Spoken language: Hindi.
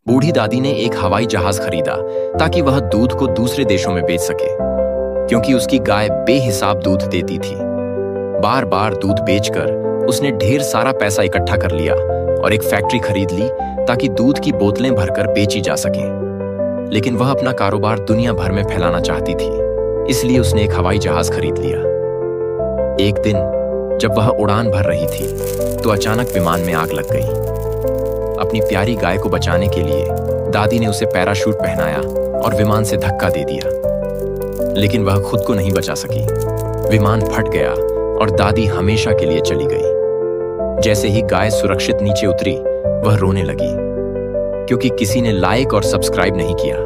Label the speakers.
Speaker 1: बूढ़ी दादी ने एक हवाई जहाज खरीदा ताकि वह दूध को दूसरे देशों में बेच सके, क्योंकि उसकी गाय बेहिसाब दूध देती थी। बार बार दूध बेचकर उसने ढेर सारा पैसा इकट्ठा कर लिया और एक फैक्ट्री खरीद ली ताकि दूध की बोतलें भरकर बेची जा सकें। लेकिन वह अपना कारोबार दुनिया भर में फैलाना चाहती थी, इसलिए उसने एक हवाई जहाज खरीद लिया। एक दिन जब वह उड़ान भर रही थी तो अचानक विमान में आग लग गई। अपनी प्यारी गाय को बचाने के लिए दादी ने उसे पैराशूट पहनाया और विमान से धक्का दे दिया, लेकिन वह खुद को नहीं बचा सकी। विमान फट गया और दादी हमेशा के लिए चली गई। जैसे ही गाय सुरक्षित नीचे उतरी, वह रोने लगी, क्योंकि किसी ने लाइक और सब्सक्राइब नहीं किया।